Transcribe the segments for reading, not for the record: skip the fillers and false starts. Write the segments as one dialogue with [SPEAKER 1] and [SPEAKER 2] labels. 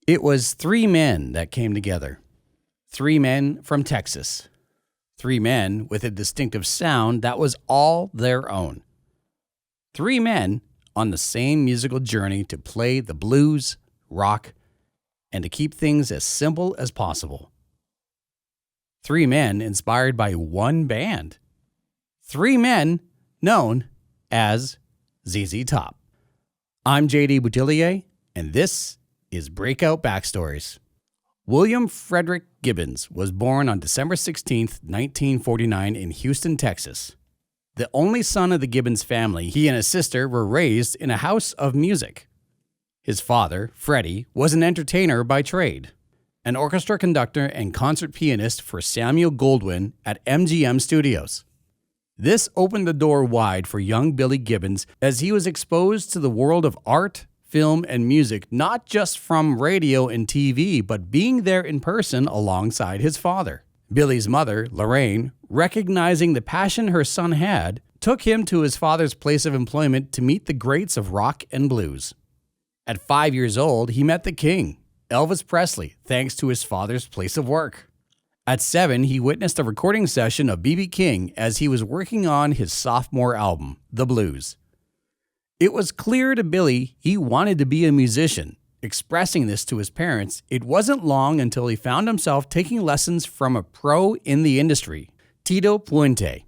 [SPEAKER 1] It was three men that came together. Three men from Texas. Three men with a distinctive sound that was all their own. Three men on the same musical journey to play the blues, rock, and to keep things as simple as possible. Three men inspired by one band. Three men known as ZZ Top. I'm JD Boutillier, and this is Breakout Backstories. William Frederick Gibbons was born on December 16, 1949 in Houston, Texas. The only son of the Gibbons family, he and his sister were raised in a house of music. His father, Freddie, was an entertainer by trade, an orchestra conductor and concert pianist for Samuel Goldwyn at MGM Studios. This opened the door wide for young Billy Gibbons as he was exposed to the world of art, film, and music, not just from radio and TV, but being there in person alongside his father. Billy's mother, Lorraine, recognizing the passion her son had, took him to his father's place of employment to meet the greats of rock and blues. At 5 years old, he met the king, Elvis Presley, thanks to his father's place of work. At 7, he witnessed a recording session of B.B. King as he was working on his sophomore album, The Blues. It was clear to Billy he wanted to be a musician. Expressing this to his parents, it wasn't long until he found himself taking lessons from a pro in the industry, Tito Puente.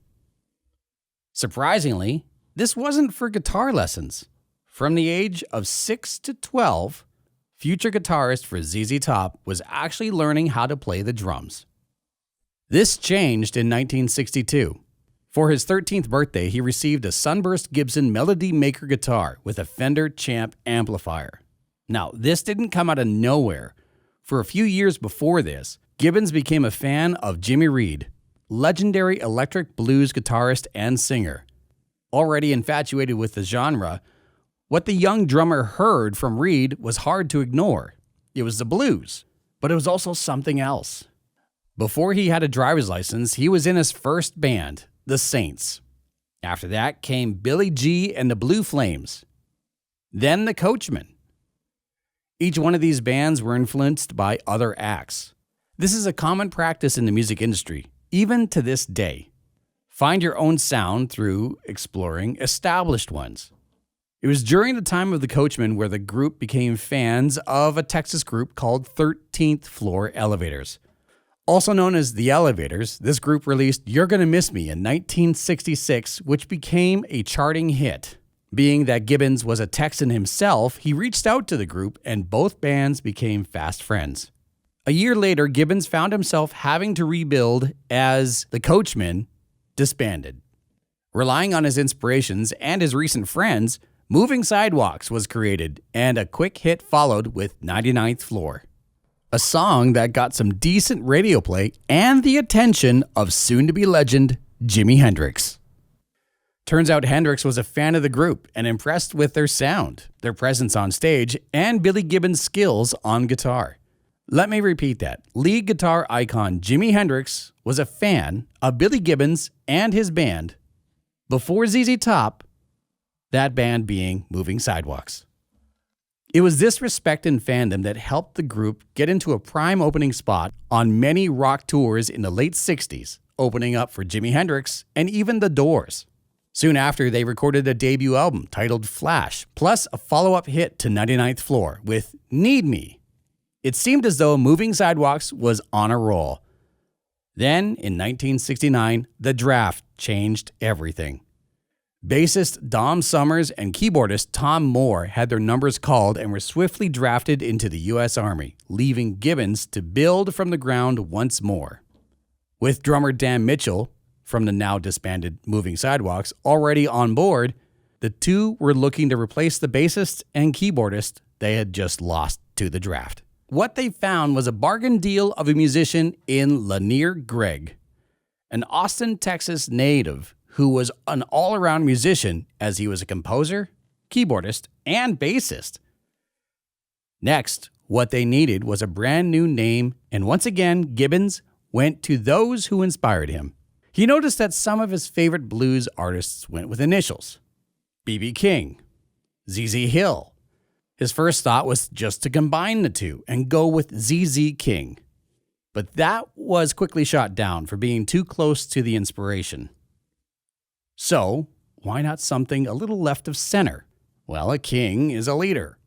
[SPEAKER 1] Surprisingly, this wasn't for guitar lessons. From the age of 6 to 12, future guitarist for ZZ Top was actually learning how to play the drums. This changed in 1962. For his 13th birthday, he received a Sunburst Gibson Melody Maker guitar with a Fender Champ amplifier. Now, this didn't come out of nowhere. For a few years before this, Gibbons became a fan of Jimmy Reed, legendary electric blues guitarist and singer. Already infatuated with the genre, what the young drummer heard from Reed was hard to ignore. It was the blues, but it was also something else. Before he had a driver's license, he was in his first band, the Saints. After that came Billy G and the Blue Flames. Then the Coachmen. Each one of these bands were influenced by other acts. This is a common practice in the music industry, even to this day. Find your own sound through exploring established ones. It was during the time of the Coachmen where the group became fans of a Texas group called 13th Floor Elevators. Also known as The Elevators, this group released You're Gonna Miss Me in 1966, which became a charting hit. Being that Gibbons was a Texan himself, he reached out to the group and both bands became fast friends. A year later, Gibbons found himself having to rebuild as the Coachmen disbanded. Relying on his inspirations and his recent friends, Moving Sidewalks was created and a quick hit followed with 99th Floor. A song that got some decent radio play and the attention of soon-to-be legend Jimi Hendrix. Turns out Hendrix was a fan of the group and impressed with their sound, their presence on stage, and Billy Gibbons' skills on guitar. Let me repeat that. Lead guitar icon Jimi Hendrix was a fan of Billy Gibbons and his band before ZZ Top, that band being Moving Sidewalks. It was this respect and fandom that helped the group get into a prime opening spot on many rock tours in the late 60s, opening up for Jimi Hendrix and even The Doors. Soon after, they recorded a debut album titled Flash, plus a follow-up hit to 99th Floor with Need Me. It seemed as though Moving Sidewalks was on a roll. Then, in 1969, the draft changed everything. Bassist Dom Summers and keyboardist Tom Moore had their numbers called and were swiftly drafted into the U.S. Army, leaving Gibbons to build from the ground once more. With drummer Dan Mitchell, from the now disbanded Moving Sidewalks, already on board, the two were looking to replace the bassist and keyboardist they had just lost to the draft. What they found was a bargain deal of a musician in Lanier Gregg, an Austin, Texas native who was an all-around musician as he was a composer, keyboardist, and bassist. Next, what they needed was a brand new name, and once again, Gibbons went to those who inspired him. He noticed that some of his favorite blues artists went with initials. B.B. King, Z.Z. Hill, His first thought was just to combine the two and go with ZZ King. But that was quickly shot down for being too close to the inspiration. So, why not something a little left of center? Well, a king is a leader.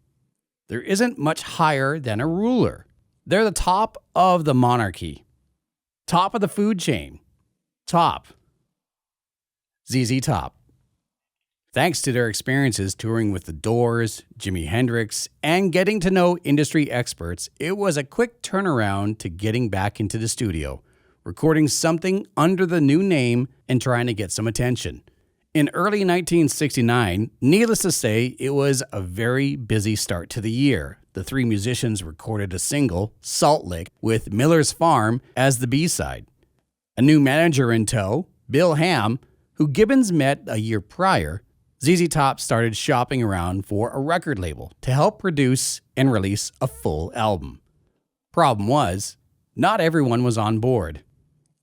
[SPEAKER 1] There isn't much higher than a ruler. They're the top of the monarchy. Top of the food chain. Top. ZZ Top. Thanks to their experiences touring with The Doors, Jimi Hendrix, and getting to know industry experts, it was a quick turnaround to getting back into the studio, recording something under the new name and trying to get some attention. In early 1969, needless to say, it was a very busy start to the year. The three musicians recorded a single, Salt Lick, with Miller's Farm as the B-side. A new manager in tow, Bill Ham, who Gibbons met a year prior, ZZ Top started shopping around for a record label to help produce and release a full album. Problem was, not everyone was on board.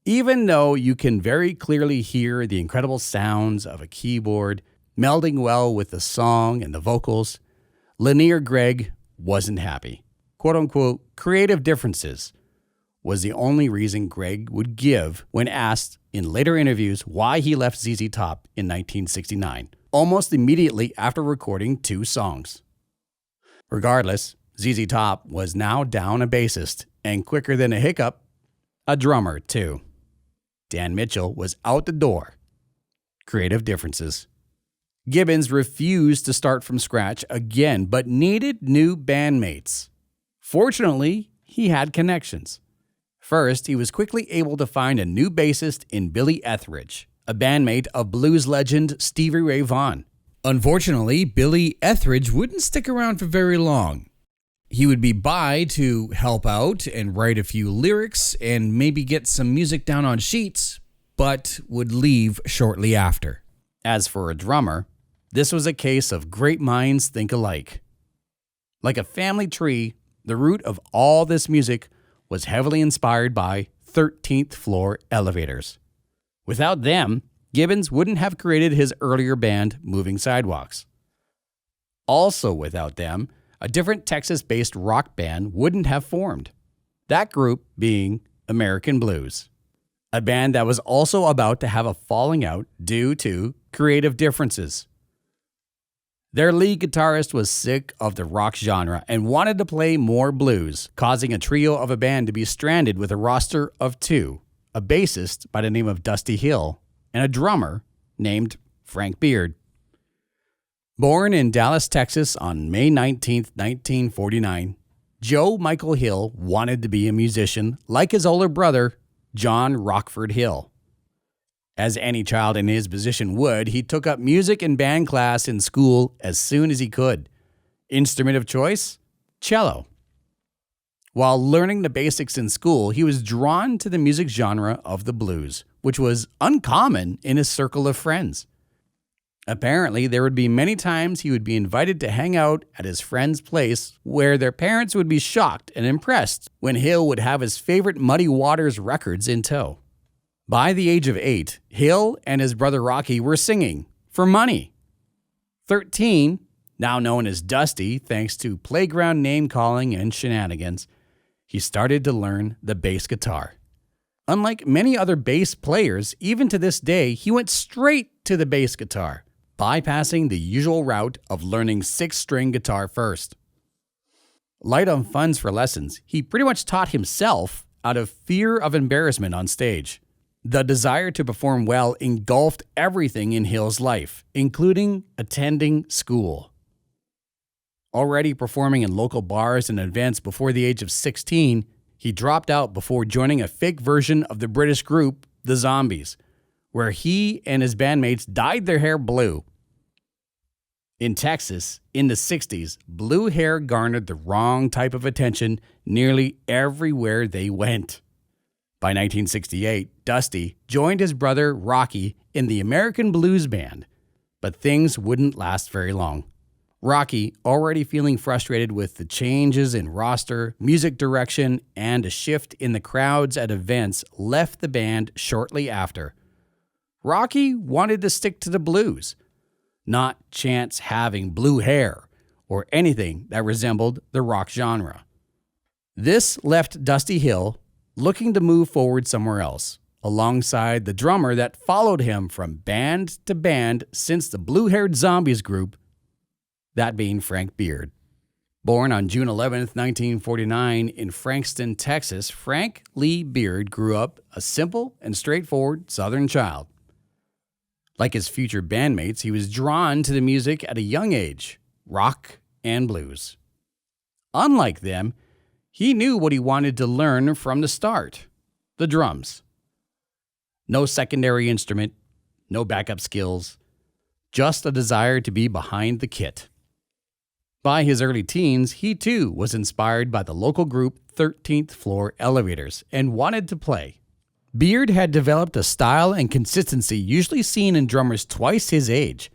[SPEAKER 1] Even though you can very clearly hear the incredible sounds of a keyboard melding well with the song and the vocals, Lanier Gregg wasn't happy. Quote-unquote, creative differences was the only reason Gregg would give when asked in later interviews why he left ZZ Top in 1969, almost immediately after recording 2 songs. Regardless, ZZ Top was now down a bassist, and quicker than a hiccup, a drummer too. Dan Mitchell was out the door. Creative differences. Gibbons refused to start from scratch again, but needed new bandmates. Fortunately, he had connections. First, he was quickly able to find a new bassist in Billy Etheridge, a bandmate of blues legend Stevie Ray Vaughan. Unfortunately, Billy Etheridge wouldn't stick around for very long. He would be by to help out and write a few lyrics and maybe get some music down on sheets, but would leave shortly after. As for a drummer, this was a case of great minds think alike. Like a family tree, the root of all this music was heavily inspired by 13th Floor Elevators. Without them, Gibbons wouldn't have created his earlier band, Moving Sidewalks. Also without them, a different Texas-based rock band wouldn't have formed. That group being American Blues. A band that was also about to have a falling out due to creative differences. Their lead guitarist was sick of the rock genre and wanted to play more blues, causing a trio of a band to be stranded with a roster of 2, a bassist by the name of Dusty Hill and a drummer named Frank Beard. Born in Dallas, Texas on May 19, 1949, Joe Michael Hill wanted to be a musician like his older brother, John Rockford Hill. As any child in his position would, he took up music and band class in school as soon as he could. Instrument of choice? Cello. While learning the basics in school, he was drawn to the music genre of the blues, which was uncommon in his circle of friends. Apparently, there would be many times he would be invited to hang out at his friend's place where their parents would be shocked and impressed when Hill would have his favorite Muddy Waters records in tow. By the age of 8, Hill and his brother Rocky were singing for money. 13, now known as Dusty thanks to playground name-calling and shenanigans, he started to learn the bass guitar. Unlike many other bass players, even to this day, he went straight to the bass guitar, bypassing the usual route of learning 6-string guitar first. Light on funds for lessons, he pretty much taught himself out of fear of embarrassment on stage. The desire to perform well engulfed everything in Hill's life, including attending school. Already performing in local bars and events before the age of 16, he dropped out before joining a fake version of the British group, The Zombies, where he and his bandmates dyed their hair blue. In Texas, in the 60s, blue hair garnered the wrong type of attention nearly everywhere they went. By 1968, Dusty joined his brother Rocky in the American Blues Band, but things wouldn't last very long. Rocky, already feeling frustrated with the changes in roster, music direction, and a shift in the crowds at events, left the band shortly after. Rocky wanted to stick to the blues, not chance having blue hair or anything that resembled the rock genre. This left Dusty Hill looking to move forward somewhere else, alongside the drummer that followed him from band to band since the Blue-Haired Zombies group, that being Frank Beard. Born on June 11, 1949 in Frankston, Texas, Frank Lee Beard grew up a simple and straightforward Southern child. Like his future bandmates, he was drawn to the music at a young age, rock and blues. Unlike them, he knew what he wanted to learn from the start: the drums. No secondary instrument, no backup skills, just a desire to be behind the kit. By his early teens, he too was inspired by the local group 13th Floor Elevators and wanted to play. Beard had developed a style and consistency usually seen in drummers twice his age.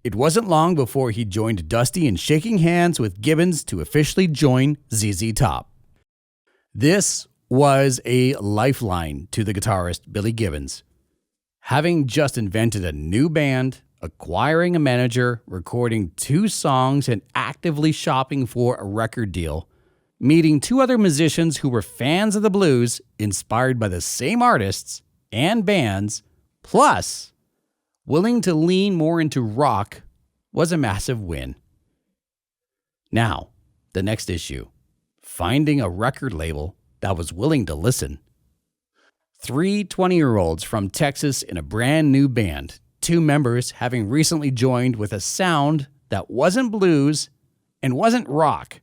[SPEAKER 1] It wasn't long before he joined Dusty in shaking hands with Gibbons to officially join ZZ Top. This was a lifeline to the guitarist Billy Gibbons. Having just invented a new band, acquiring a manager, recording 2 songs, and actively shopping for a record deal, meeting 2 other musicians who were fans of the blues, inspired by the same artists and bands, plus willing to lean more into rock, was a massive win. Now, the next issue: finding a record label that was willing to listen. 3 20-year-olds from Texas in a brand new band, 2 members having recently joined with a sound that wasn't blues and wasn't rock,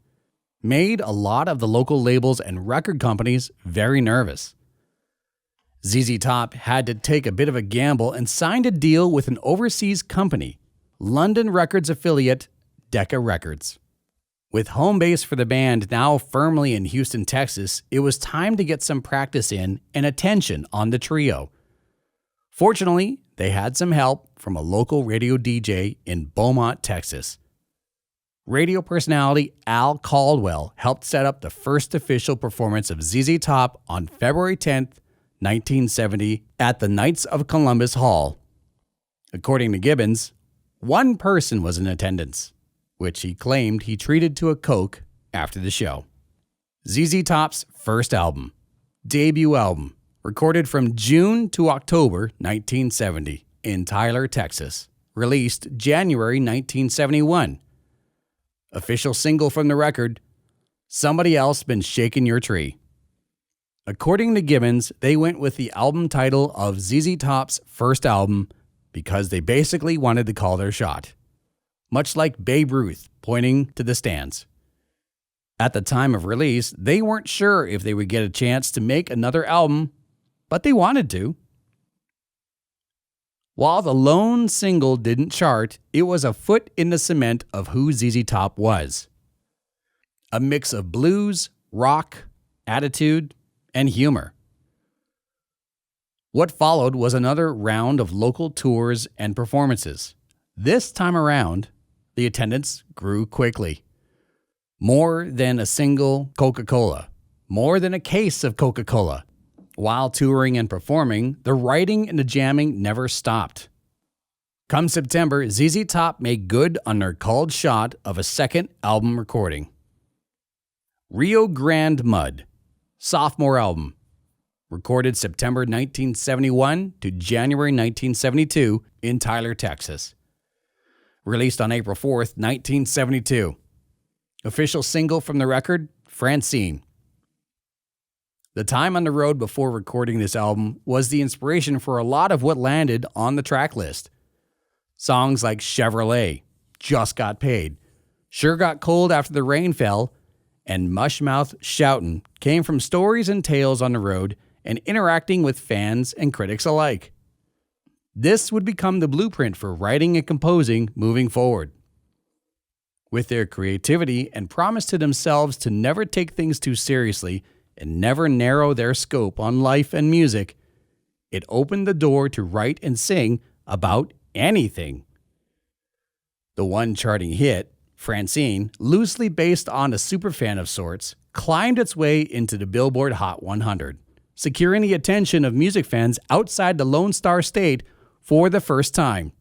[SPEAKER 1] made a lot of the local labels and record companies very nervous. ZZ Top had to take a bit of a gamble and signed a deal with an overseas company, London Records affiliate Decca Records. With home base for the band now firmly in Houston, Texas, it was time to get some practice in and attention on the trio. Fortunately, they had some help from a local radio DJ in Beaumont, Texas. Radio personality Al Caldwell helped set up the first official performance of ZZ Top on February 10th, 1970 at the Knights of Columbus Hall. According to Gibbons, 1 person was in attendance, which he claimed he treated to a Coke after the show. ZZ Top's first album, debut album, recorded from June to October 1970 in Tyler, Texas, released January 1971. Official single from the record, Somebody Else Been Shaking Your Tree. According to Gibbons, they went with the album title of ZZ Top's first album because they basically wanted to call their shot, much like Babe Ruth pointing to the stands. At the time of release, they weren't sure if they would get a chance to make another album, but they wanted to. While the lone single didn't chart, it was a foot in the cement of who ZZ Top was. A mix of blues, rock, attitude, and humor. What followed was another round of local tours and performances. This time around, the attendance grew quickly. More than a single Coca-Cola, more than a case of Coca-Cola. While touring and performing, the writing and the jamming never stopped. Come September, ZZ Top made good on their called shot of a second album recording. Rio Grande Mud, sophomore album, recorded September 1971 to January 1972 in Tyler, Texas. Released on April 4th, 1972. Official single from the record, Francine. The time on the road before recording this album was the inspiration for a lot of what landed on the track list. Songs like Chevrolet, Just Got Paid, Sure Got Cold After the Rain Fell, and Mushmouth Shoutin' came from stories and tales on the road and interacting with fans and critics alike. This would become the blueprint for writing and composing moving forward. With their creativity and promise to themselves to never take things too seriously and never narrow their scope on life and music, it opened the door to write and sing about anything. The one charting hit, Francine, loosely based on a superfan of sorts, climbed its way into the Billboard Hot 100, securing the attention of music fans outside the Lone Star State for the first time,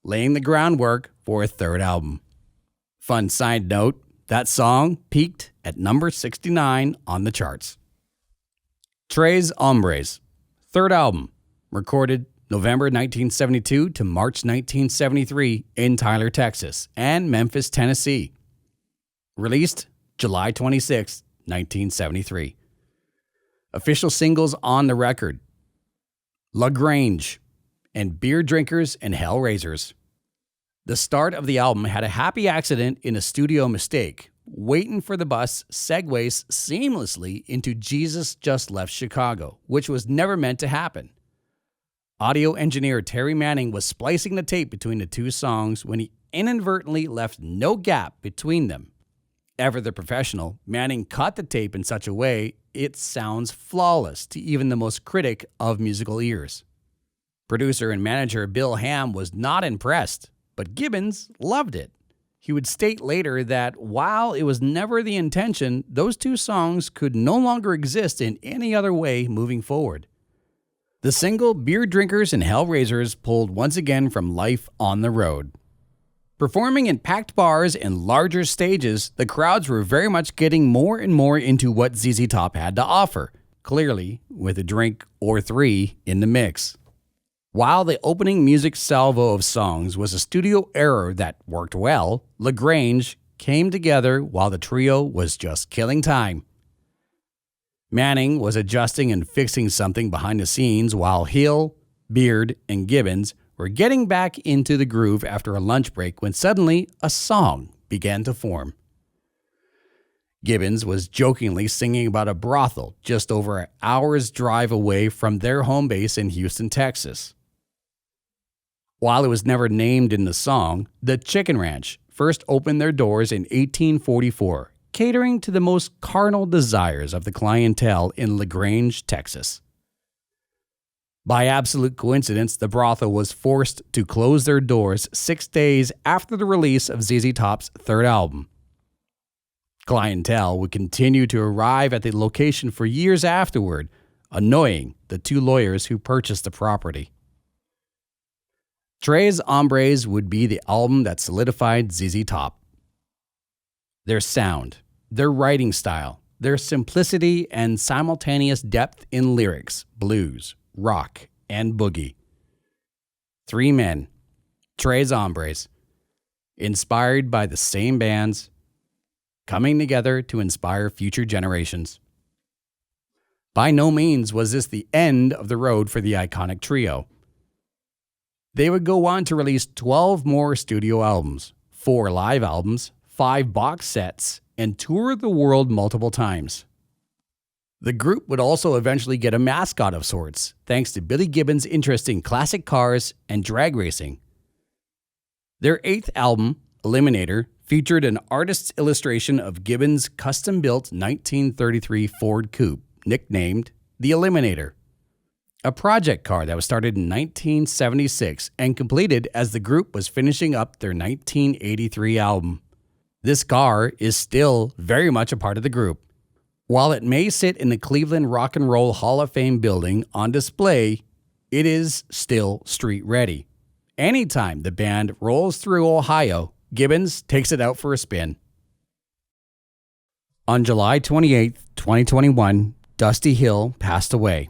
[SPEAKER 1] laying the groundwork for a third album. Fun side note, that song peaked at number 69 on the charts. Tres Hombres, third album, recorded November 1972 to March 1973 in Tyler, Texas, and Memphis, Tennessee. Released July 26, 1973. Official singles on the record: Grange and Beer Drinkers and Hellraisers. The start of the album had a happy accident in a studio mistake. Waiting for the Bus segues seamlessly into Jesus Just Left Chicago, which was never meant to happen. Audio engineer Terry Manning was splicing the tape between the two songs when he inadvertently left no gap between them. Ever the professional, Manning cut the tape in such a way it sounds flawless to even the most critic of musical ears. Producer and manager Bill Ham was not impressed, but Gibbons loved it. He would state later that while it was never the intention, those two songs could no longer exist in any other way moving forward. The single Beer Drinkers and Hellraisers pulled once again from life on the road. Performing in packed bars and larger stages, the crowds were very much getting more and more into what ZZ Top had to offer, clearly with a drink or three in the mix. While the opening music salvo of songs was a studio error that worked well, Grange came together while the trio was just killing time. Manning was adjusting and fixing something behind the scenes while Hill, Beard, and Gibbons were getting back into the groove after a lunch break when suddenly a song began to form. Gibbons was jokingly singing about a brothel just over an hour's drive away from their home base in Houston, Texas. While it was never named in the song, the Chicken Ranch first opened their doors in 1844, catering to the most carnal desires of the clientele in Grange, Texas. By absolute coincidence, the brothel was forced to close their doors 6 days after the release of ZZ Top's third album. Clientele would continue to arrive at the location for years afterward, annoying the two lawyers who purchased the property. Tres Hombres would be the album that solidified ZZ Top. Their sound, their writing style, their simplicity and simultaneous depth in lyrics, blues, rock, and boogie. Three men, Tres Hombres, inspired by the same bands, coming together to inspire future generations. By no means was this the end of the road for the iconic trio. They would go on to release 12 more studio albums, 4 live albums, 5 box sets, and tour the world multiple times. The group would also eventually get a mascot of sorts, thanks to Billy Gibbons' interest in classic cars and drag racing. Their 8th album, Eliminator, featured an artist's illustration of Gibbons' custom-built 1933 Ford Coupe, nicknamed the Eliminator. A project car that was started in 1976 and completed as the group was finishing up their 1983 album. This car is still very much a part of the group. While it may sit in the Cleveland Rock and Roll Hall of Fame building on display, it is still street ready. Anytime the band rolls through Ohio, Gibbons takes it out for a spin. On July 28, 2021, Dusty Hill passed away.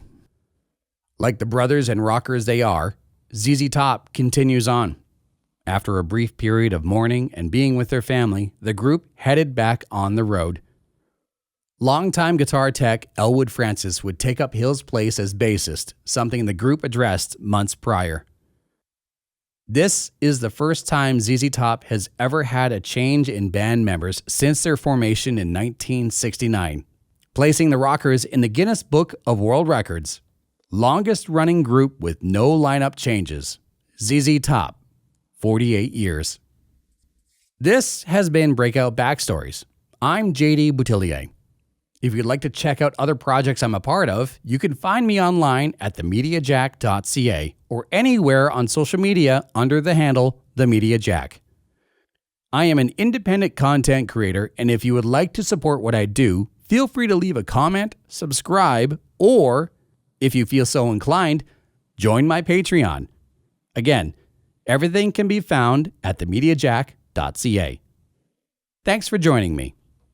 [SPEAKER 1] Like the brothers and rockers they are, ZZ Top continues on. After a brief period of mourning and being with their family, the group headed back on the road. Longtime guitar tech Elwood Francis would take up Hill's place as bassist, something the group addressed months prior. This is the first time ZZ Top has ever had a change in band members since their formation in 1969, placing the Rockers in the Guinness Book of World Records. Longest running group with no lineup changes. ZZ Top, 48 years. This has been Breakout Backstories. I'm JD Boutillier. If you'd like to check out other projects I'm a part of, you can find me online at TheMediajack.ca or anywhere on social media under the handle TheMediajack. I am an independent content creator, and if you would like to support what I do, feel free to leave a comment, subscribe, or if you feel so inclined, join my Patreon. Again, everything can be found at TheMediajack.ca. Thanks for joining me.